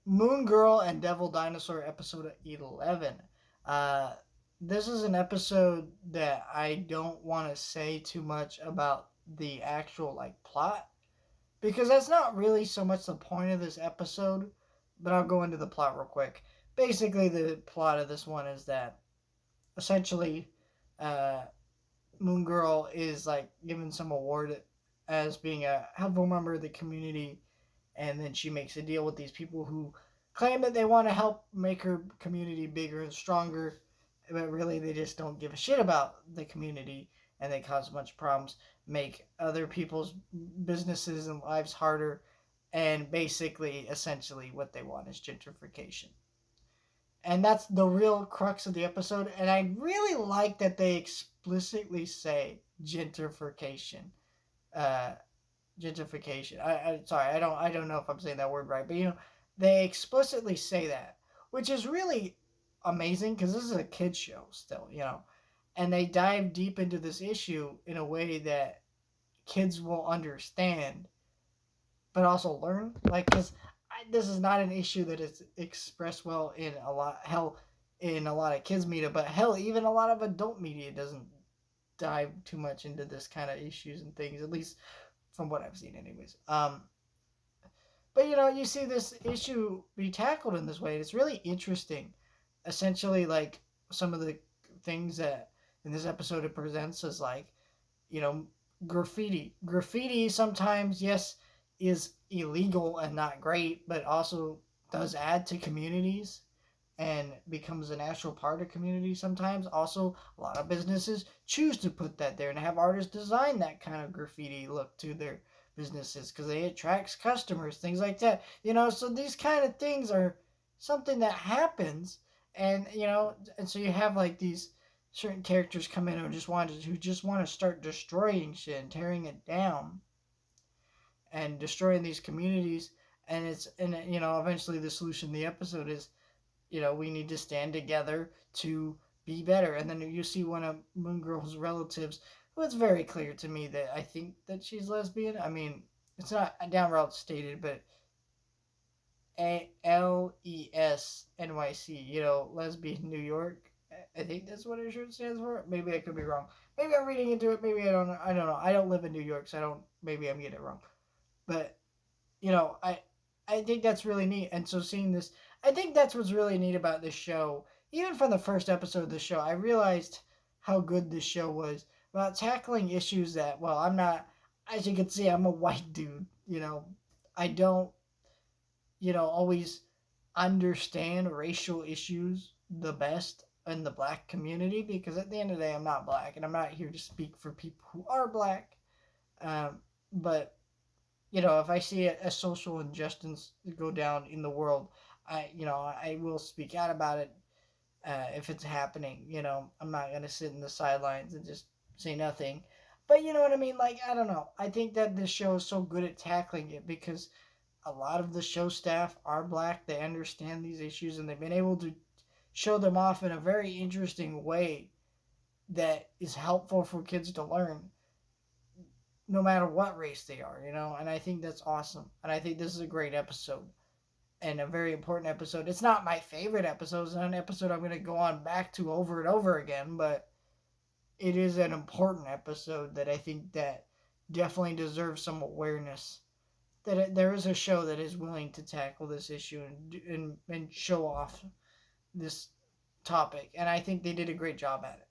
Moon Girl and Devil Dinosaur episode 11. Uh, this is an episode that I don't want to say too much about the actual like plot because that's not really so much the point of this episode, but I'll go into the plot real quick. Basically, the plot of this one is that essentially uh, Moon Girl is like given some award as being a helpful member of the community, and then she makes a deal with these people who claim that they want to help make her community bigger and stronger, but really they just don't give a shit about the community and they cause a bunch of problems, make other people's businesses and lives harder, and basically, essentially, what they want is gentrification. And that's the real crux of the episode. And I really like that they explicitly say gentrification. Uh, gentrification. I sorry, I don't know if I'm saying that word right, but they explicitly say that, which is really amazing because this is a kids show still, and they dive deep into this issue in a way that kids will understand, but also learn. Like, because this is not an issue that is expressed well in a lot hell in a lot of kids media, but hell, even a lot of adult media doesn't dive too much into this kind of issues and things, at least from what I've seen, anyways. But you see this issue be tackled in this way. It's really interesting. Essentially, like some of the things that in this episode it presents as like, you know, graffiti. Graffiti sometimes, yes, is illegal and not great, but also does add to communities and becomes a natural part of communities sometimes. Also, a lot of businesses choose to put that there and have artists design that kind of graffiti look to their businesses because it attracts customers, things like that. So these kind of things are something that happens, and and so you have like these certain characters come in who just want to start destroying shit and tearing it down and destroying these communities. And eventually the solution of the episode is, we need to stand together to be better. And then you see one of Moon Girl's relatives, who it's very clear to me that I think that she's lesbian. I mean, it's not downright stated, but LESNYC, lesbian New York. I think that's what it shirt stands for. Maybe I could be wrong. Maybe I'm reading into it. Maybe I don't know. I don't know. I don't live in New York, so I don't. Maybe I'm getting it wrong. But I think that's really neat. And so seeing this, I think that's what's really neat about this show. Even from the first episode of the show, I realized how good this show was about tackling issues that, well, I'm not, as you can see, I'm a white dude. I don't, always understand racial issues the best in the black community because at the end of the day, I'm not black and I'm not here to speak for people who are black. But if I see a social injustice go down in the world, I will speak out about it if it's happening. I'm not gonna sit in the sidelines and just say nothing. But you know what I mean? Like, I don't know. I think that this show is so good at tackling it because a lot of the show staff are black. They understand these issues and they've been able to show them off in a very interesting way that is helpful for kids to learn no matter what race they are, and I think that's awesome. And I think this is a great episode and a very important episode. It's not my favorite episode, it's not an episode I'm going to go on back to over and over again, but it is an important episode that I think that definitely deserves some awareness that there is a show that is willing to tackle this issue and show off this topic, and I think they did a great job at it.